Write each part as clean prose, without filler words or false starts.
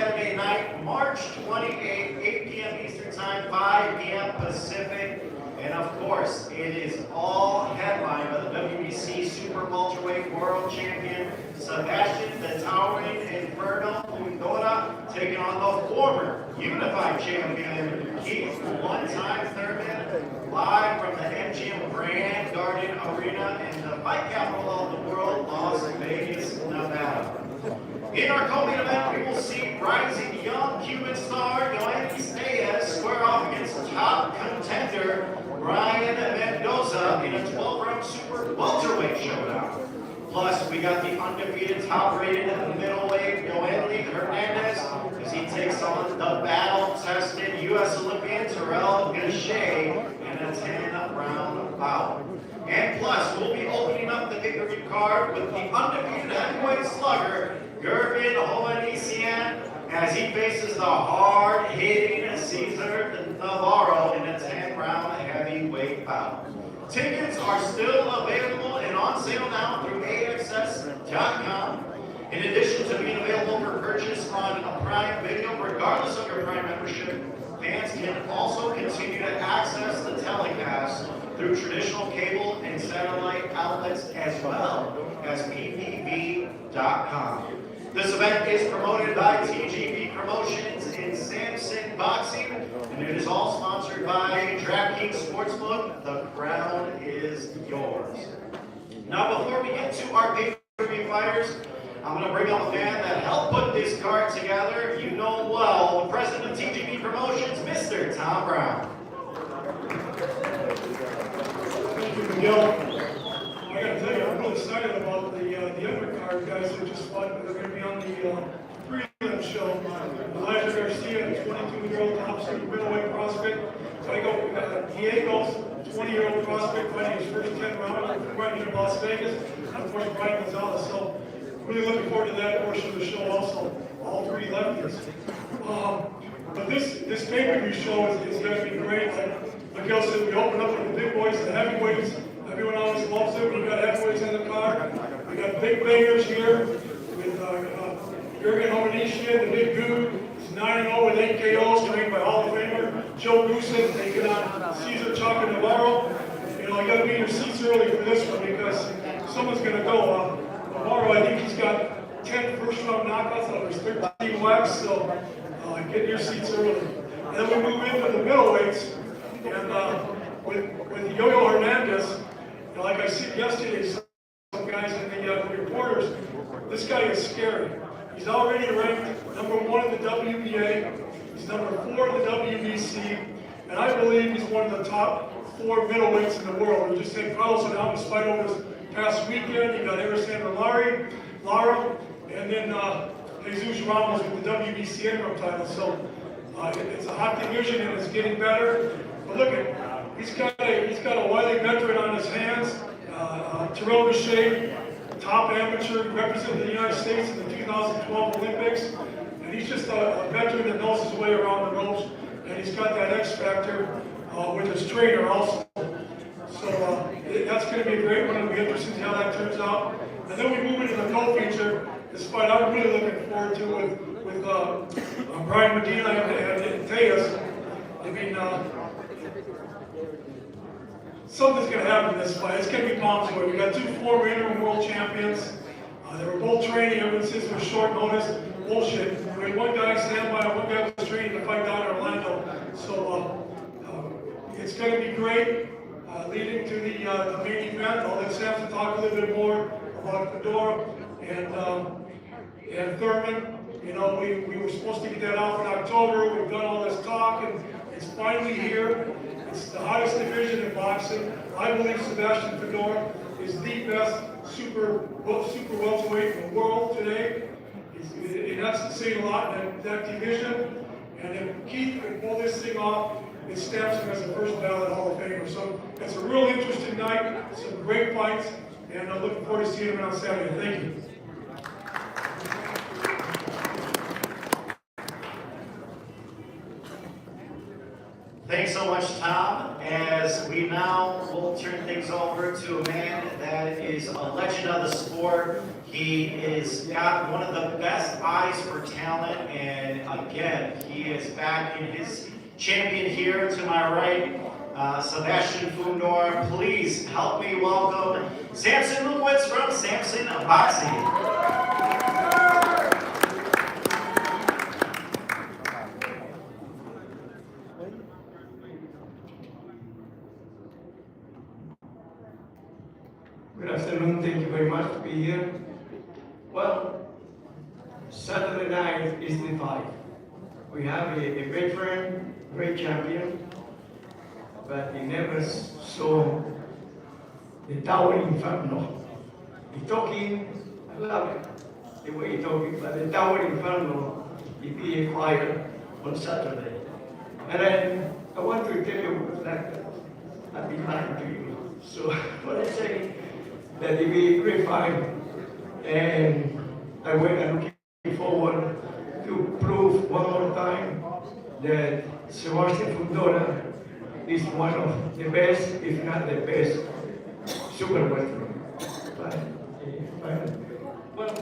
Saturday night, March 28th, 8 p.m. Eastern Time, 5 p.m. Pacific. And of course, it is all headlined by the WBC Super Welterweight World Champion, Sebastian the Towering Inferno Fundora, taking on the former Unified Champion, Keith one-time Thurman, live from the MGM Grand Garden Arena in the fight capital of the world, Las Vegas, Nevada. In our co-main event, we will see rising young Cuban star Yoenis Diaz square off against top contender Ryan Mendoza in a 12-round super welterweight showdown. Plus, we got the undefeated top-rated middleweight Yoeli Hernandez as he takes on the battle-tested U.S. Olympian Terrell Gausha in a 10-round bout. And plus, we'll be opening up the pay-per-view card with the undefeated heavyweight slugger Gervin Hovhannissian as he faces the hard-hitting Cesar Navarro in a 10-round heavyweight bout. Tickets are still available and on sale now through AXS.com. In addition to being available for purchase on a Prime Video, regardless of your Prime membership, fans can also continue to access the telecast through traditional cable and satellite outlets as well as PPV.com. This event is promoted by TGB Promotions and Samson Boxing, and it is all sponsored by DraftKings Sportsbook. The crown is yours. Now, before we get to our pay-per-view fighters, I'm going to bring up a man that helped put this card together. You know well, the president of TGB Promotions, Mr. Tom Brown. Thank you, Miguel. I got to tell you, I'm really excited about the undercard guys that just fought. They're going to be on the prelim show. Elijah Garcia, 22-year-old top super middleweight prospect. Diego, 20-year-old prospect, fighting his first 10 rounds, fighting in Las Vegas. And of course, Brian Gonzalez. So, really looking forward to that portion of the show also. All three lefties. But this pay-per-view show is going to be great. Like Miguel said, we open up with the big boys, the heavyweights. Everyone always loves it. We've got heavyweights in the card. We got big bangers here with Gervin Hovhannissian, the big dude. He's 9-0 with 8 KOs, trained by Hall of Famer Joe Goosen, taking on Cesar Chaka Navarro. You know, you got to be in your seats early for this one because someone's going to go. Navarro, I think he's got 10 first-round knockouts out of his 13 whacks, so get in your seats early. And then we move into the middleweights, and with Yo-Yo Hernandez. Like I said yesterday, some guys in the reporters, this guy is scary. He's already ranked #1 in the WBA. He's #4 in the WBC. And I believe he's one of the top 4 middleweights in the world. We just had Carlos Adames fight over this past weekend. You got Alexander Lara, and then Jesus Ramos with the WBC interim title. So it's a hot division and it's getting better. But look at He's got a wily veteran on his hands. Terrell Gausha, top amateur, represented the United States in the 2012 Olympics. And he's just a veteran that knows his way around the ropes. And he's got that X factor with his trainer also. So that's going to be a great one. It'll be interesting to see how that turns out. And then we move into the co-feature. This fight I'm really looking forward to with Brian Medina and Tejas. I mean, something's going to happen in this fight. It's going to be bombs-away. We got 2 former interim world champions. They were both training ever since it was short notice. Bullshit. We had one guy stand by and one guy was training to fight down in Orlando. So it's going to be great. Leading to the main event, I'll let Samson talk a little bit more about Fundora and Thurman. You know, we were supposed to get that out in October. We've done all this talk, and it's finally here. It's the hottest division in boxing. I believe Sebastian Fundora is the best super welterweight in the world today. And that's saying a lot in that division. And if Keith can pull this thing off, it stamps him as the first ballot Hall of Famer. So it's a real interesting night, some great fights, and I'm looking forward to seeing him on Saturday. Thank you. Thanks so much, Tom. as we now will turn things over to a man that is a legend of the sport. He is got one of the best eyes for talent, and again, he is back in his champion here to my right, Sebastian Fundor. Please help me welcome Samson Lukowitz from Samson Boxing. Good afternoon, thank you very much to be here. Well, Saturday night is the fight. We have a veteran, great champion, but he never saw the towering inferno. He's talking, I love it, the way he's talking, but the towering inferno, he be acquired on Saturday. And then I want to tell you that I've been lying to you. So what I say, that it be a great fight, and I'm looking forward to prove one more time that Sebastian Fundora is one of the best, if not the best, super welterweight. Well,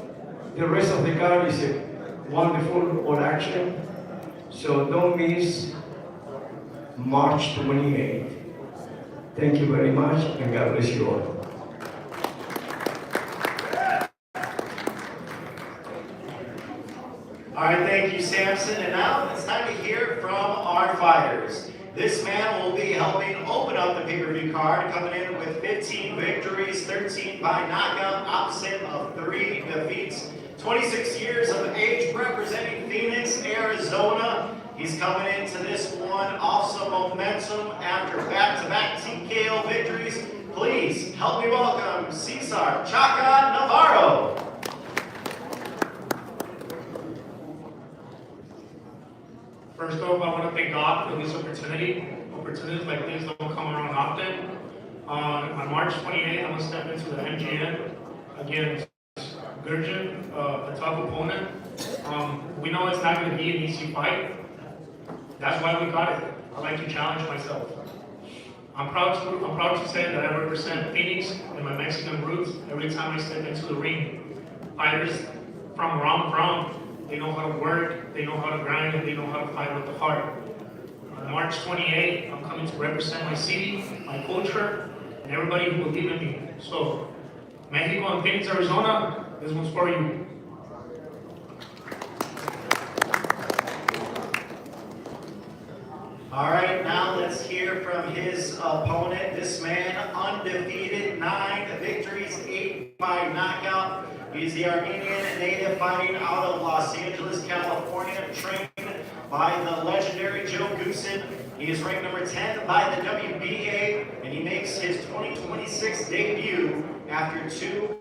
the rest of the card is a wonderful all action, so don't miss March 28th. Thank you very much, and God bless you all. All right, thank you, Samson. And now it's time to hear from our fighters. This man will be helping open up the pay-per-view card, coming in with 15 victories, 13 by knockout, opposite of 3 defeats. 26 years of age, representing Phoenix, Arizona. He's coming into this one off some momentum after back-to-back TKO victories. Please help me welcome Cesar Chaka Navarro. First off, I want to thank God for this opportunity. Opportunities like this don't come around often. On March 28th, I'm going to step into the MGM against Gurjan, a tough opponent. We know it's not going to be an easy fight. That's why we got it. I like to challenge myself. I'm proud to say that I represent Phoenix and my Mexican roots every time I step into the ring. Fighters from where I'm from, they know how to work, they know how to grind, and they know how to fight with the heart. On March 28th, I'm coming to represent my city, my culture, and everybody who believe in me. So, Mexico and Phoenix, Arizona, this one's for you. All right, now let's hear from his opponent. This man, undefeated, 9 victories, 8 by knockout. He's the Armenian native fighting out of Los Angeles, California, trained by the legendary Joe Goosen. He is ranked number 10 by the WBA, and he makes his 2026 debut after 2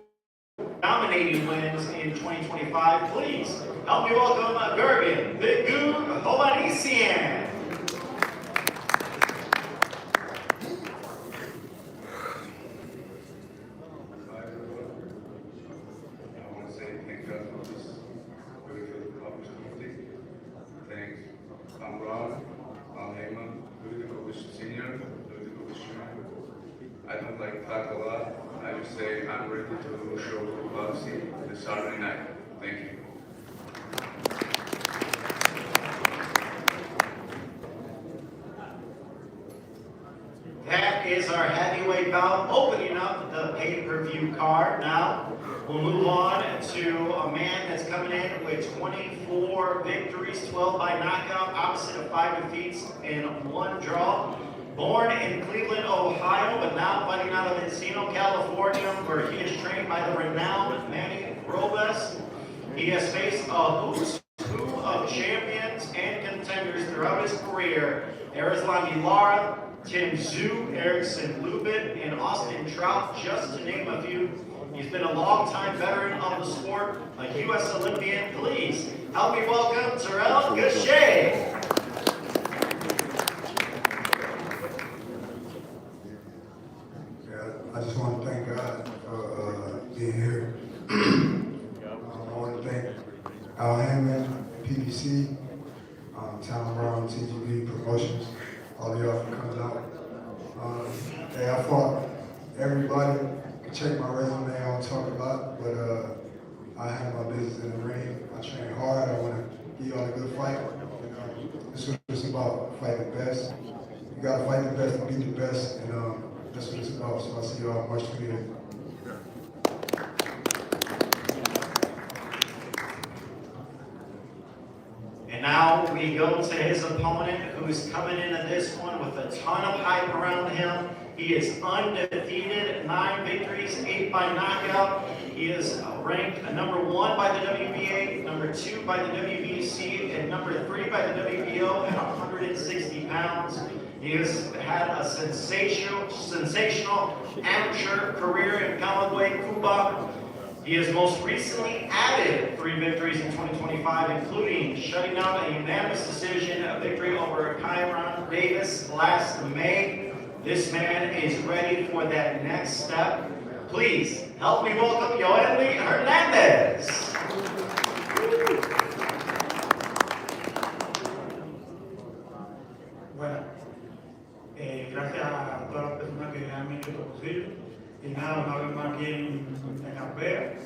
dominating wins in 2025. Please help me welcome Gurgen the Goog Hovhannisyan. I don't like talk a lot. I just say I'm ready to show Boxy this Saturday night. Thank you. That is our heavyweight bout, opening up the pay-per-view card. Now, we'll move on to a man that's coming in with 24 victories, 12 by knockout, opposite of 5 defeats and 1 draw. Born in Cleveland, Ohio, but now fighting out of Encino, California, where he is trained by the renowned Manny Robles. He has faced a who's who of champions and contenders throughout his career. Erislandy Lara, Tim Tszyu, Erickson Lubin, and Austin Trout, just to name a few. He's been a long-time veteran of the sport, a U.S. Olympian. Please help me welcome Terrell Gausha. I just want to thank God for being here. I want to thank Al Hammond, PBC, Tom Brown, TGB Promotions, all of y'all for coming out. but I handle my business in the ring. I train hard. I want to give y'all a good fight. And, this is what it's about, fighting the best. You got to fight the best and be the best, and that's what it's about. So I'll see y'all March 28th. And now we go to his opponent, who's coming into this one with a ton of hype around him. He is undefeated, 9 victories, 8 by knockout. He is ranked number 1 by the WBA, number 2 by the WBC, and number 3 by the WBO at 160 pounds. He has had a sensational amateur career in Camagüey, Cuba. He has most recently added 3 victories in 2025, including shutting down a unanimous decision, a victory over Kyron Davis last May. This man is ready for that next step. Please help me welcome Yoeli Hernandez. Bueno, gracias a todas las personas que han hecho esto posible. Y nada, una vez más aquí en Las Vegas.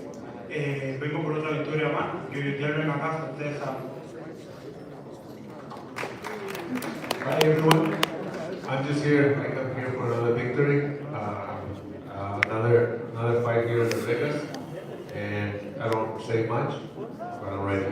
Vengo por otra victoria más. Yo ya en la casa, ustedes saben. Hi everyone, I'm just here, I come here for another victory, another fight here in Las Vegas, and I don't say much, but I'm ready.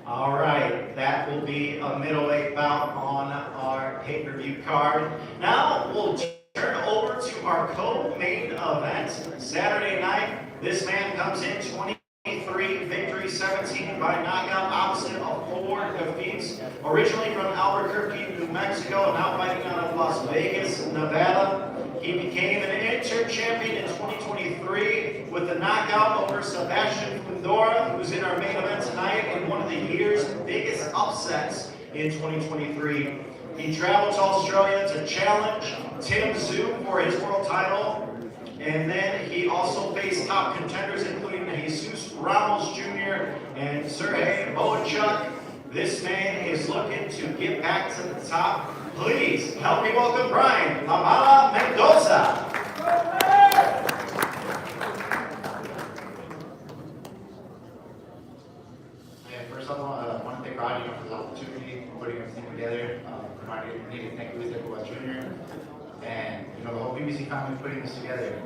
All right, that will be a middleweight bout on our pay-per-view card. Now we'll turn over to our co-main event. Saturday night, this man comes in 23 victories, 17 by knockout, opposite of 4 defeats. Originally from Albuquerque, New Mexico, now fighting out of Las Vegas, Nevada. He became an interim champion in 2023 with a knockout over Sebastian Fundora, who's in our main event tonight, in one of the year's biggest upsets in 2023. He traveled to Australia to challenge Tim Tszyu for his world title. And then he also faced top contenders, including Jesus Ramos Jr. and Sergey Bohachuk. This man is looking to get back to the top. Please help me welcome Brian La Mala Mendoza. First of all, I want to thank God for the opportunity for putting everything together. I need to thank Luis Escobar Jr. and the whole BBC family putting this together.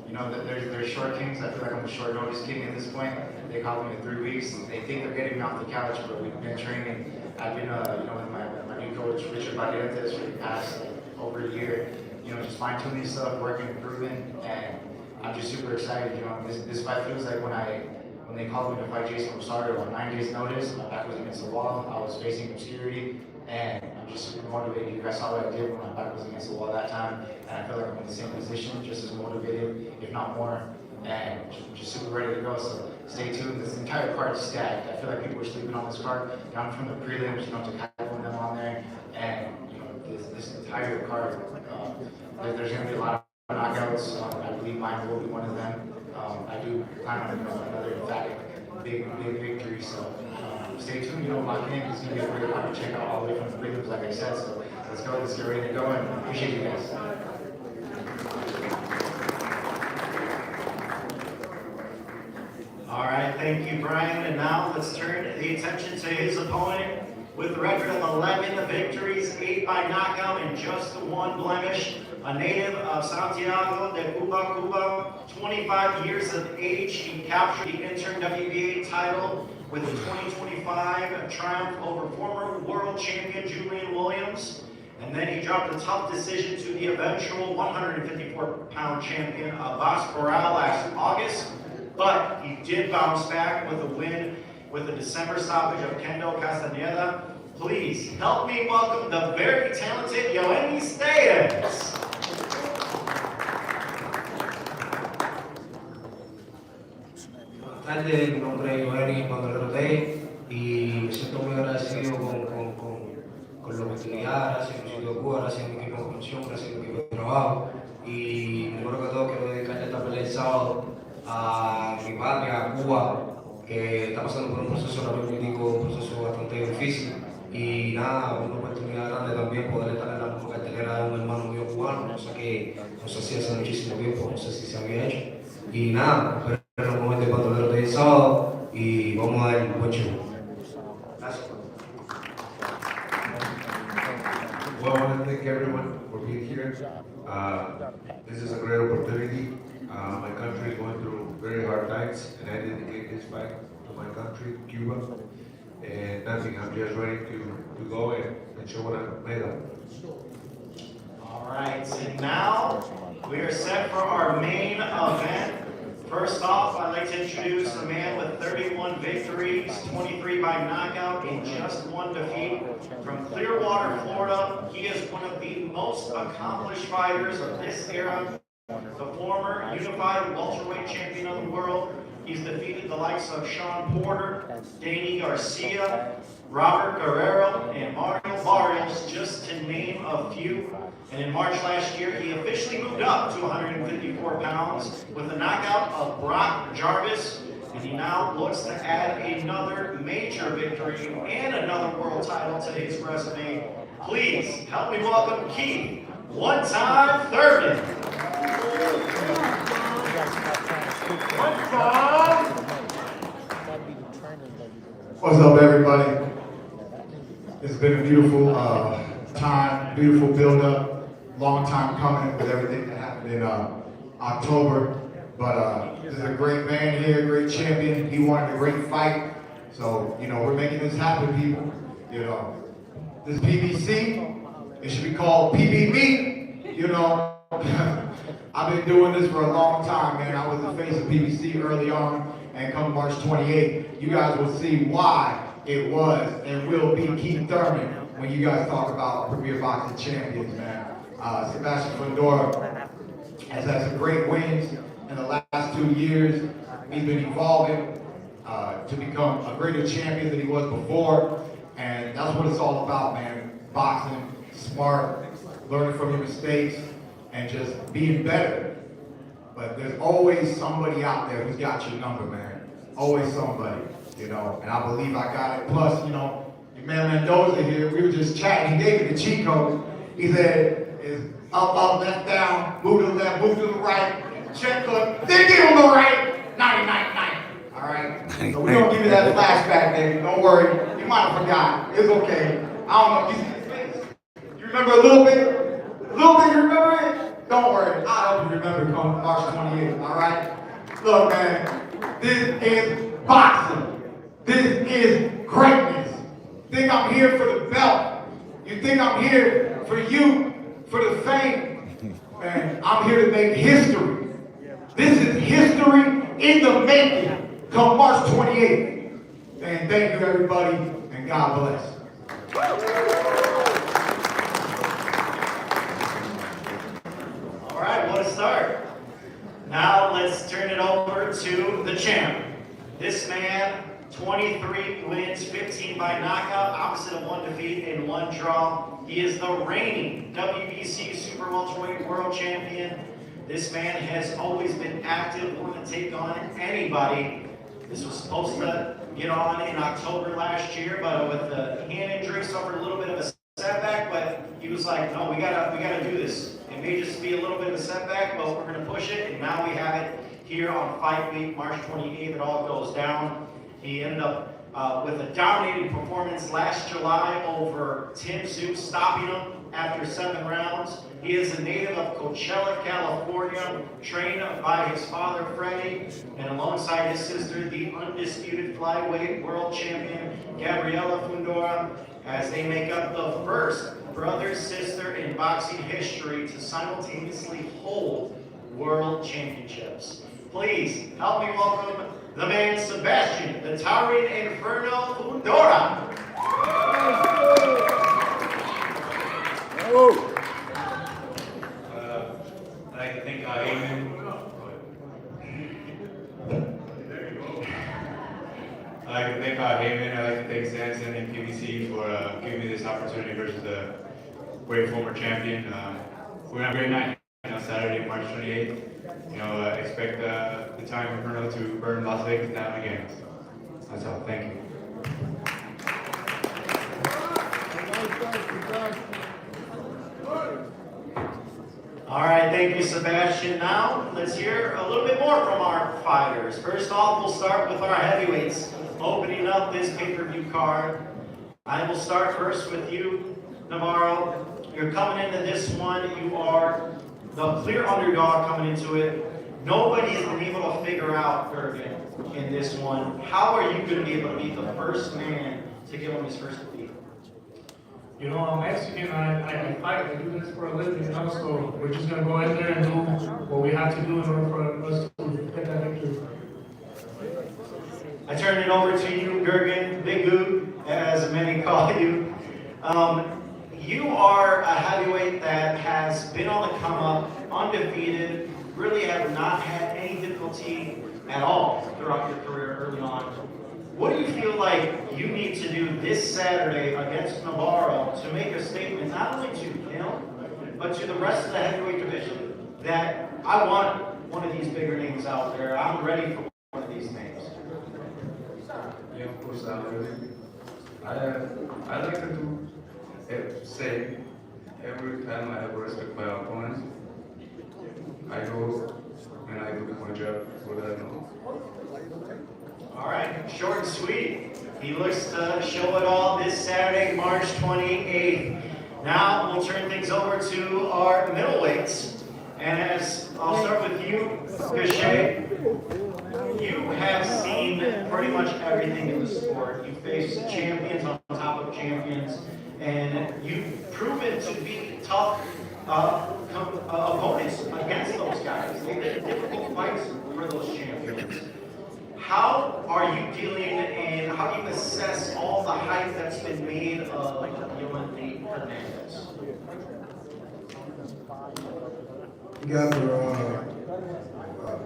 There's short kings. I feel like I'm a short notice king at this point. They call me in 3 weeks. They think they're getting me off the couch, but we've been training. I've been, with my new coach Richard Barrientos for the past over a year. Just fine tuning stuff, working, improving, and I'm just super excited. This fight feels like when they called me to fight Jason Rosario on 9 days' notice. My back was against the wall. I was facing obscurity, and I'm just super motivated. You guys saw what I did when my back was against the wall that time, and I feel like I'm in the same position, just as motivated, if not more, and just super ready to go. So stay tuned. This entire card is stacked. I feel like people are sleeping on this card. Down from the prelims, to Kyle and them on there, and this entire card. There's going to be a lot of knockouts. I believe mine will be one of them. I do plan on another emphatic big victory. So stay tuned. Lock in. It's going to be a great card to check out all the way from the prelims, like I said. So let's go. Let's get ready to go. And appreciate you guys. All right, thank you, Brian. And now let's turn the attention to his opponent with a record of 11 victories, 8 by knockout, and just 1 blemish. A native of Santiago de Cuba, 25 years of age. He captured the interim WBA title with a 2025 triumph over former world champion Julian Williams. And then he dropped a tough decision to the eventual 154-pound champion Abbas Corral last August. But he did bounce back with a win with a December stoppage of Kendo Castaneda. Please help me welcome the very talented Yoenis Esteves. Buenas tardes, mi nombre es Yoenis Mandarrote y me siento muy agradecido con la oportunidad, gracias al municipio de Cuba, gracias a mi equipo de promoción, gracias a mi equipo de trabajo y primero que todo quiero dedicarle esta pelea el sábado a mi patria, a Cuba, que está pasando por un proceso político, un proceso bastante difícil y nada, una oportunidad grande también poder estar en la misma cartelera de un hermano mío cubano, cosa que no sé si hace muchísimo tiempo, no sé si se había hecho Y nada, espero un momento para todos el sábado y vamos a dar buen show. Gracias. Well, I want to thank everyone for being here. This is a great opportunity. My country is going through very hard times, and I dedicate this fight to my country, Cuba. And nothing, I'm just ready to go and show what I'm made of. All right, and now we are set for our main event. First off, I'd like to introduce a man with 31 victories, 23 by knockout, and just one defeat. From Clearwater, Florida, he is one of the most accomplished fighters of this era. The former unified welterweight champion of the world. He's defeated the likes of Sean Porter, Danny Garcia, Robert Guerrero, and Mario Barrios, just to name a few. And in March last year, he officially moved up to 154 pounds with a knockout of Brock Jarvis. And he now looks to add another major victory and another world title to his resume. Please help me welcome Keith, one-time Thurman. What's up, everybody? It's been a beautiful time, beautiful build-up, long time coming with everything that happened in October. But this is a great man here, great champion. He wanted a great fight. So, you know, we're making this happen, people. You know, this PBC, it should be called PBB, you know. I've been doing this for a long time, man. I was the face of PBC early on, and come March 28th, you guys will see why it was and will be Keith Thurman when you guys talk about Premier Boxing Champions, man. Sebastian Fundora has had some great wins in the last 2 years. He's been evolving to become a greater champion than he was before, and that's what it's all about, man. Boxing, smart, learning from your mistakes, and just being better. But there's always somebody out there who's got your number, man. Always somebody, you know, and I believe I got it. Plus, you know, your man Mendoza here, we were just chatting, he gave me the cheat code. He said, it's up, left, down, move to the left, move to the right, check hook, then give him the right, 99. All right? So we're gonna give you that flashback, baby. Don't worry. You might have forgot. It's okay. I don't know. You see his face? You remember a little bit? A little bit, you remember it? Don't worry. I'll help you remember come March 28th, all right? Look, man, this is boxing. This is greatness. Think I'm here for the belt. You think I'm here for you, for the fame. Man, I'm here to make history. This is history in the making. Come March 28th. And thank you, everybody, and God bless. All right, what a start. Now let's turn it over to the champ. This man, 23 wins, 15 by knockout, opposite of 1 defeat and 1 draw. He is the reigning WBC Super Welterweight World Champion. This man has always been active, willing to take on anybody. This was supposed to get on in October last year, but with the hand injury, suffered a little bit of a setback, but he was like, no, we gotta do this. It may just be a little bit of a setback, but we're gonna push it, and now we have it here on Fight Week, March 28th, it all goes down. He ended up with a dominating performance last July over Tim Tszyu, stopping him after 7 rounds. He is a native of Coachella, California, trained by his father, Freddie, and alongside his sister, the undisputed flyweight world champion, Gabriela Fundora, as they make up the first brother-sister in boxing history to simultaneously hold world championships. Please help me welcome the man Sebastian, the towering Inferno Fundora. I'd like to thank Heyman. I'd like to thank Heyman. I'd like to thank Sanson and PBC for giving me this opportunity versus the great former champion. We're gonna have a great night. Saturday, March 28th. You know, expect the time Inferno to burn Las Vegas down again. So that's all. Thank you. All All right, thank you, Sebastian. Now, let's hear a little bit more from our fighters. First off, we'll start with our heavyweights, opening up this pay-per-view card. I will start first with you, Navarro. You're coming into this one. You are the clear underdog coming into it. Nobody has been able to figure out Gergen in this one. How are you going to be able to be the first man to give him his first defeat? You know, I'm Mexican, I fight, I do this for a living, you know, so we're just gonna go in there and do what we have to do in order for us to get that victory. I turn it over to you, Gergen, Big Goo, as many call you. You are a heavyweight that has been on the come up, undefeated, really have not had any difficulty at all throughout your career early on. What do you feel like you need to do this Saturday against Navarro to make a statement, not only to him, but to the rest of the heavyweight division, that I want one of these bigger names out there, I'm ready for one of these names? Yeah, of course, I'm ready. I like to do say every time I have respect my opponent. I go and I do my job for that. All right, short and sweet. He looks to show it all this Saturday, March 28th. Now we'll turn things over to our middleweights. And as I'll start with you, Gachet. You have seen pretty much everything in the sport. You faced champions on top of champions, and you've proven to be tough opponents against those guys. They've been difficult fights for those champions. How are you dealing and how do you assess all the hype that's been made of Yoandy Hernandez? You guys are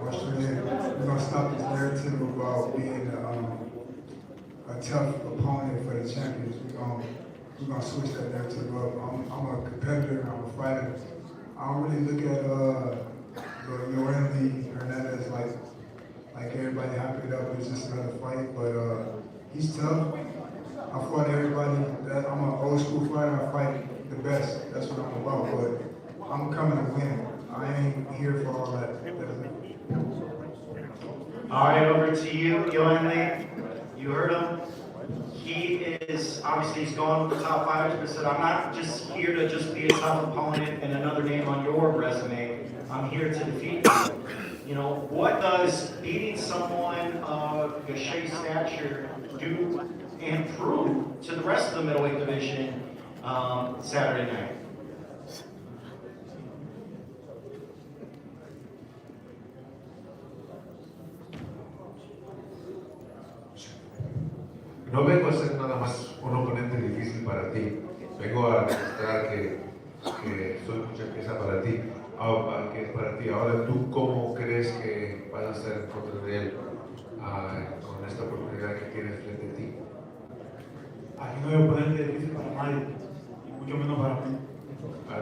Australian. We're gonna stop this narrative about being a tough opponent for the champions. We're gonna switch that narrative up. I'm a competitor. I'm a fighter. I don't really look at Yoandy Hernandez like everybody hyped it up. It's just another fight, but he's tough. I fought everybody. I'm an old school fighter. I fight the best. That's what I'm about. But I'm coming to win. I ain't here for all that. All right, over to you, Yoandy. You heard him. He is, obviously he's gone with the top fighters, but said, I'm not just here to just be a tough opponent and another name on your resume. I'm here to defeat you. You know, what does beating someone of Gachet's stature do and prove to the rest of the middleweight division Saturday night? No vengo a ser nada más un oponente difícil para ti. Vengo a demostrar que soy mucha pieza para ti, que es para ti. Ahora, ¿tú cómo crees que vas a hacer en contra de él con esta oportunidad que tienes frente a ti? Aquí no hay oponente difícil para nadie, y mucho menos para mí.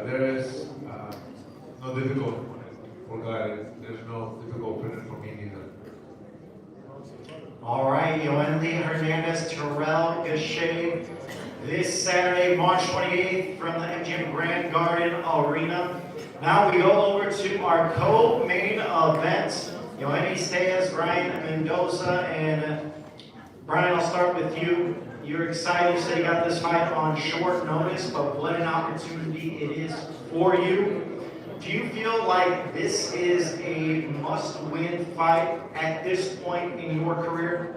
There is no difficult for God. There's no difficult opponent for me neither. All right, Yoandy Hernandez, Terrell Gachet, this Saturday, March 28th from the MGM Grand Garden Arena. Now we go over to our co-main event. Yoandy Steas, Brian Mendoza, and Brian, I'll start with you. You're excited, you said you got this fight on short notice, but what an opportunity it is for you. Do you feel like this is a must-win fight at this point in your career?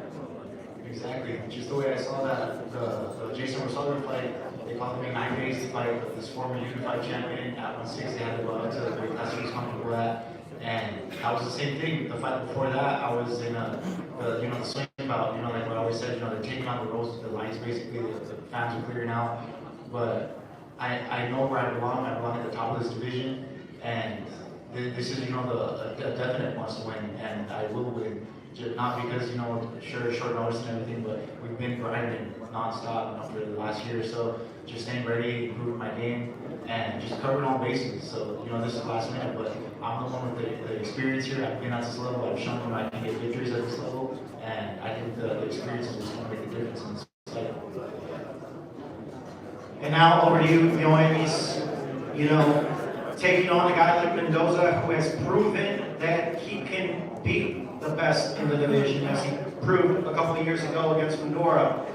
Exactly. Just the way I saw that, the Jason Rosado fight, they called me 9 days to fight this former unified champion at 160. I had to go up to the weight class he was comfortable at. And that was the same thing. The fight before that, I was in the swing bout, like what I always said, they're taking on the roles, the lines basically, the fans are clearing out. But I know where I belong at the top of this division. And this is, a definite must win, and I will win. Not because, short notice and everything, but we've been grinding nonstop for the last year or so, just staying ready, improving my game, and just covering all bases. So, this is last minute, but I'm the one with the experience here. I've been at this level, I've shown them I can get victories at this level, and I think the experience is just going to make a difference in this fight. And now over to you, Yoandy. taking on a guy like Mendoza, who has proven that he can beat the best in the division, as he proved a couple of years ago against Fundora.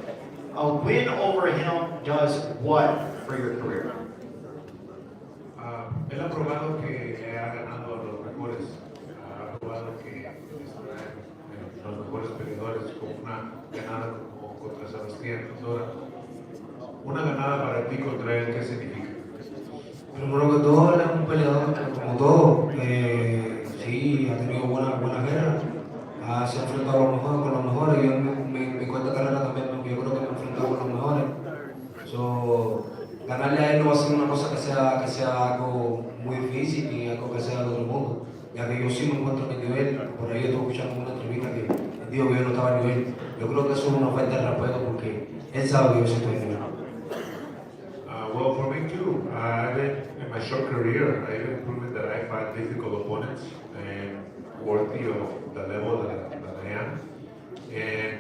A win over him does what for your career? Él ha probado que ha ganado a los mejores, ha probado que los mejores peleadores, con una ganada como contra Sebastián Fundora. Una ganada para ti contra él, ¿qué significa? Primero que todo, él es un peleador que, como todo, sí, ha tenido buena guerra, se ha enfrentado a los mejores con los mejores. Yo en mi corta carrera también, yo creo que me he enfrentado con los mejores. Ganarle a él no va a ser una cosa que sea algo muy difícil y algo que sea de otro mundo, ya que yo sí me encuentro en el nivel. Por ahí yo estuve escuchando una entrevista que él dijo que yo no estaba en nivel. Yo creo que eso es una falta de respeto porque él sabe que yo sí estoy en nivel. Well, for me too. In my short career, I've been proven that I fight difficult opponents and worthy of the level that I am. And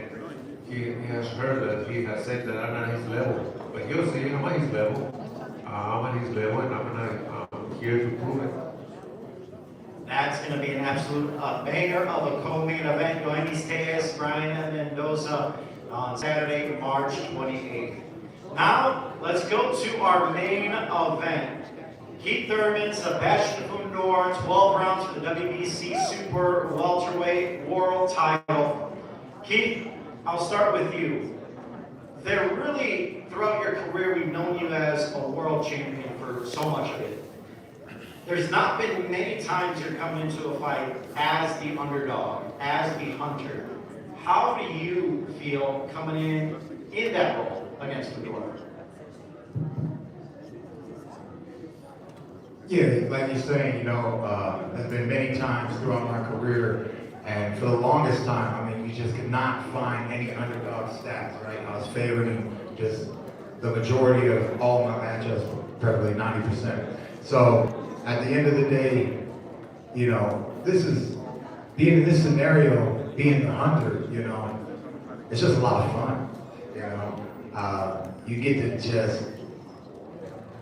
he has heard that he has said that I'm at his level. But he'll say, I'm at his level. I'm at his level, and I'm here to prove it. That's going to be an absolute banger of a co-main event. Yoenis Tejas, Brian Mendoza on Saturday, March 28th. Now, let's go to our main event. Keith Thurman, Sebastian Fundora, 12 rounds for the WBC Super Welterweight World Title. Keith, I'll start with you. There really, throughout your career, we've known you as a world champion for so much of it. There's not been many times you're coming into a fight as the underdog, as the hunter. How do you feel coming in that role against Fundora? Yeah, like you're saying, there's been many times throughout my career, and for the longest time, I mean, you just could not find any underdog stats, right? I was favored in just the majority of all my matchups, probably 90%. So at the end of the day, this is, being in this scenario, being the hunter, it's just a lot of fun, you get to just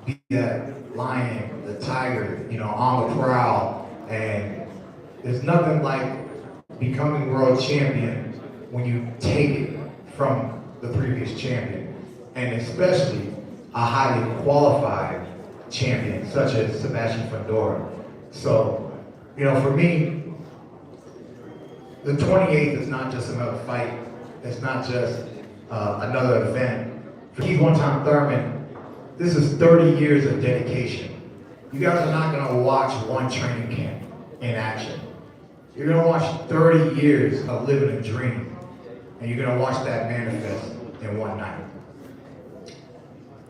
be that lion, the tiger, on the prowl, and there's nothing like becoming world champion when you take it from the previous champion, and especially a highly qualified champion such as Sebastian Fundora. So, for me, the 28th is not just another fight. It's not just another event. For Keith One-Time Thurman, this is 30 years of dedication. You guys are not going to watch one training camp in action. You're going to watch 30 years of living a dream, and you're going to watch that manifest in one night.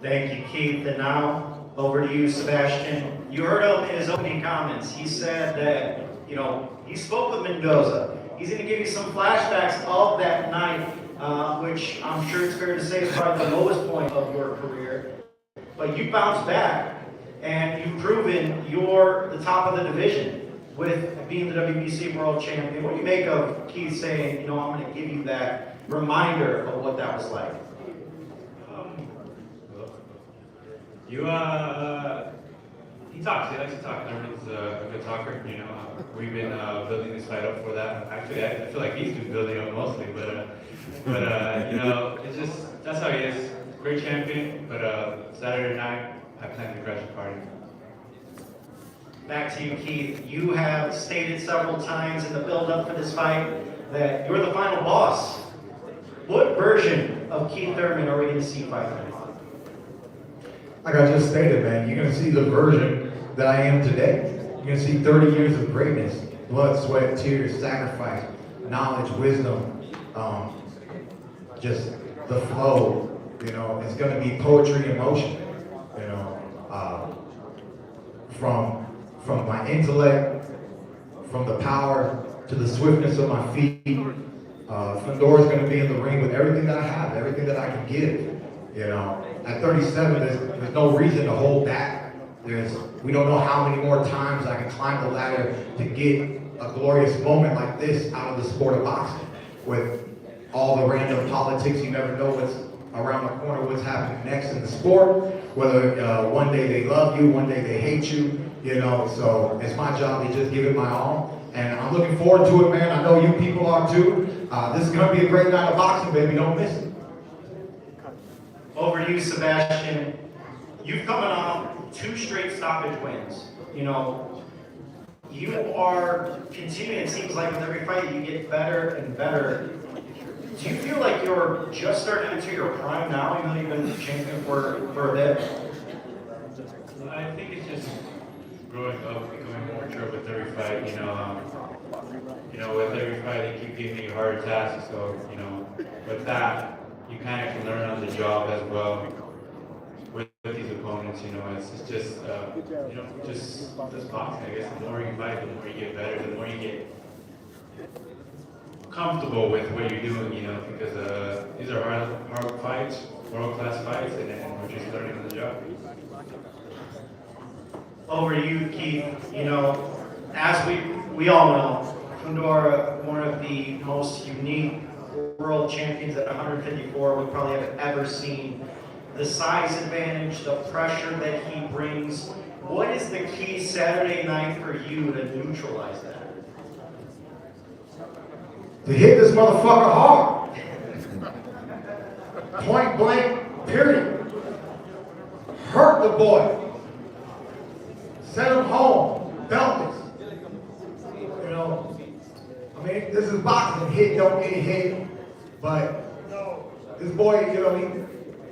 Thank you, Keith. And now, over to you, Sebastian. You heard him in his opening comments. He said that, he spoke with Mendoza. He's going to give you some flashbacks of that night, which I'm sure it's fair to say is probably the lowest point of your career. But you bounced back, and you've proven you're the top of the division with being the WBC World Champion. What do you make of Keith saying, I'm going to give you that reminder of what that was like? He talks. He likes to talk. Thurman's a good talker. We've been building this fight up for that. Actually, I feel like he's been building up mostly, but it's just that's how he is. Great champion, but Saturday night I plan to crash the party. Back to you, Keith. You have stated several times in the build-up for this fight that you're the final boss. What version of Keith Thurman are we going to see fight tonight? Like I just stated, man, you're going to see the version that I am today. You're going to see 30 years of greatness, blood, sweat, tears, sacrifice, knowledge, wisdom, just the flow. It's going to be poetry in motion. From my intellect, from the power to the swiftness of my feet. Fundora's going to be in the ring with everything that I have, everything that I can give. At 37, there's no reason to hold back. We don't know how many more times I can climb the ladder to get a glorious moment like this out of the sport of boxing. With all the random politics, you never know what's around the corner, what's happening next in the sport. Whether one day they love you, one day they hate you. you know, so it's my job to just give it my all. And I'm looking forward to it, man. I know you people are too. This is gonna be a great night of boxing, baby. Don't miss it. Over to you, Sebastian. You've coming off 2 straight stoppage wins. You know, you are continuing, it seems like with every fight you get better and better. Do you feel like you're just starting to enter your prime now, even though you've been champion for a bit? I think it's just growing up, becoming more mature with every fight. You know, with every fight they keep giving you harder tasks. So with that, you kind of can learn on the job as well with these opponents. It's just just boxing. I guess the more you fight, the more you get better. The more you get comfortable with what you're doing. Because these are hard fights, world-class fights, and we're just learning on the job. Over to you, Keith. As we all know, Fundora, one of the most unique world champions at 154 we probably have ever seen. The size advantage, the pressure that he brings. What is the key Saturday night for you to neutralize that? To hit this motherfucker hard. Point blank, period. Hurt the boy. Send him home. Beltless. I mean, this is boxing. Hit, don't get hit. But this boy,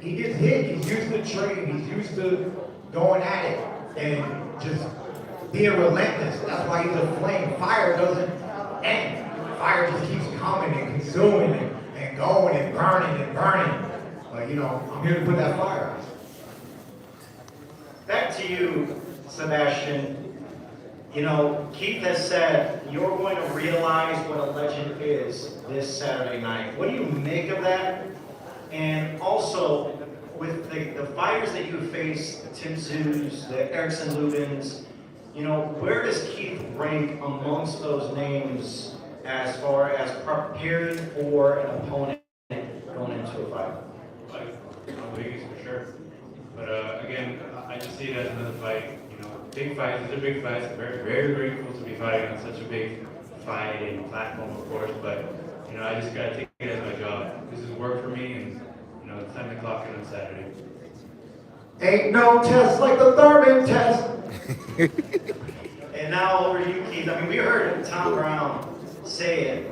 he gets hit. He's used to training. He's used to going at it and just being relentless. That's why he's a flame. Fire doesn't end. Fire just keeps coming and consuming and going and burning and burning. But I'm here to put that fire out. Back to you, Sebastian. Keith has said you're going to realize what a legend is this Saturday night. What do you make of that? And also, with the fighters that you face, the Tim Tszyu, the Erickson Lubins, where does Keith rank amongst those names as far as preparing for an opponent going into a fight? Vegas for sure. But again, I just see it as another fight. Big fights, these are big fights. I'm very, very grateful to be fighting on such a big fight and platform, of course. But I just gotta take it as my job. This is work for me, and it's time to clock in on Saturday. Ain't no test like the Thurman test. And now over to you, Keith. I mean, we heard Tom Brown say it.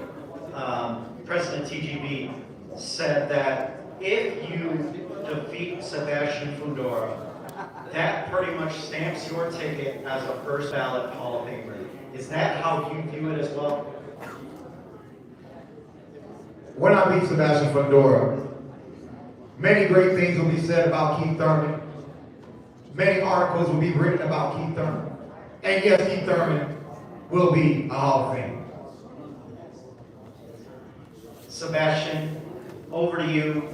President TGB said that if you defeat Sebastian Fundora, that pretty much stamps your ticket as a first ballot Hall of Famer. Is that how you view it as well? When I beat Sebastian Fundora, many great things will be said about Keith Thurman. Many articles will be written about Keith Thurman. And yes, Keith Thurman will be a Hall of Fame. Sebastian, over to you.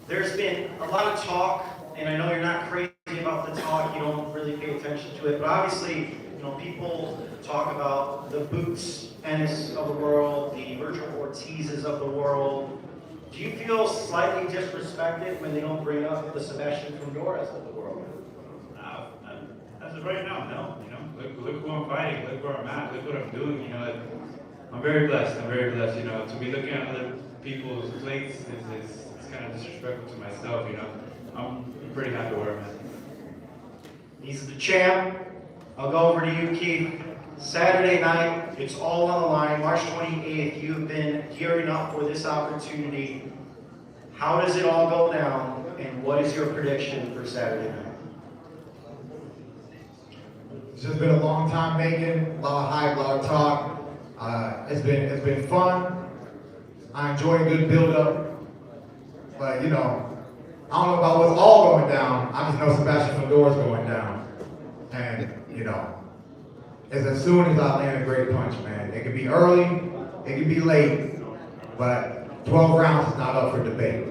There's been a lot of talk, and I know you're not crazy about the talk, you don't really pay attention to it, but obviously, people talk about the Boots Ennis of the world, the Virgil Ortizes of the world. Do you feel slightly disrespected when they don't bring up the Sebastian Fundoras of the world? As of right now, no. Look who I'm fighting. Look where I'm at. Look what I'm doing. I'm very blessed. I'm very blessed. To be looking at other people's plates is kind of disrespectful to myself. I'm pretty happy where I'm at. He's the champ. I'll go over to you, Keith. Saturday night, it's all on the line. March 28th, you've been gearing up for this opportunity. How does it all go down, and what is your prediction for Saturday night? It's just been a long time making, a lot of hype, a lot of talk. It's been fun. I enjoy a good build-up. But I don't know about what's all going down. I just know Sebastian Fundora's going down. And it's as soon as I land a great punch, man. It could be early, it could be late, but 12 rounds is not up for debate.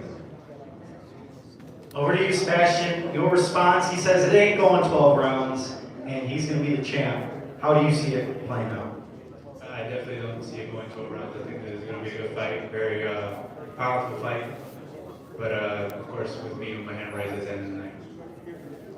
Over to you, Sebastian. Your response, he says it ain't going 12 rounds, and he's going to be the champ. How do you see it playing out? I definitely don't see it going 12 rounds. I think that it's going to be a good fight, very powerful fight. But of course, with me, with my hand raised at the end of the night.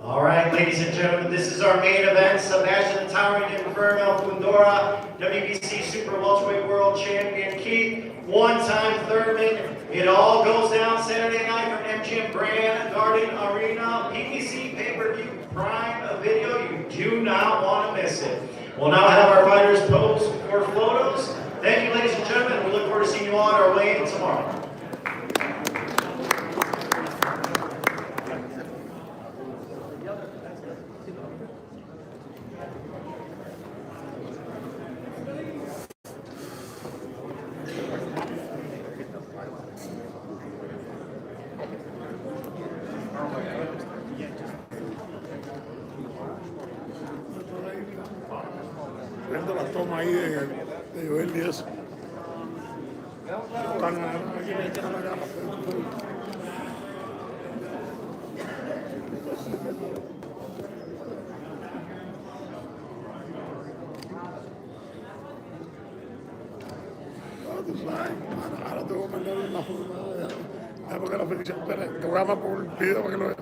All right, ladies and gentlemen, this is our main event. Sebastian the Towering Inferno Fundora, WBC Super Welterweight World Champion Keith, one-time Thurman. It all goes down Saturday night from MGM Grand Garden Arena, PBC pay-per-view Prime Video. You do not want to miss it. We'll now have our fighters pose for photos. Thank you, ladies and gentlemen. We look forward to seeing you all on our way tomorrow. Viendo la toma ahí de Joel y eso. Están aquí en la gama. Tú sabes, ahora te voy a mandar una foto. Ya porque la felicidad, espera, te voy a mandar por el video para que lo veas.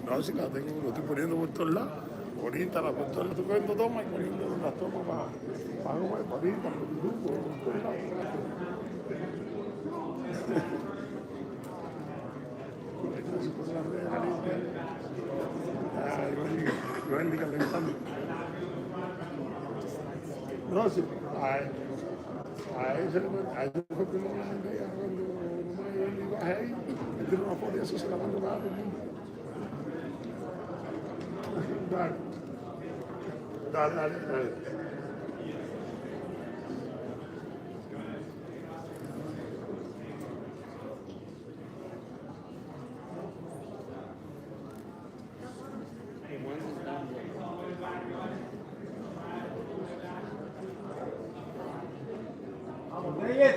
No, si la tengo, lo estoy poniendo por todos lados. Bonita, la por todos lados. Estoy cogiendo tomas y poniendo las tomas para comer, para ti, para YouTube, por todos lados. Ay, calentando. No, sí, a ese fue que lo mandé cuando yo bajé ahí, me tiró una foto y eso se la mando para todo el mundo. Dale. Yes.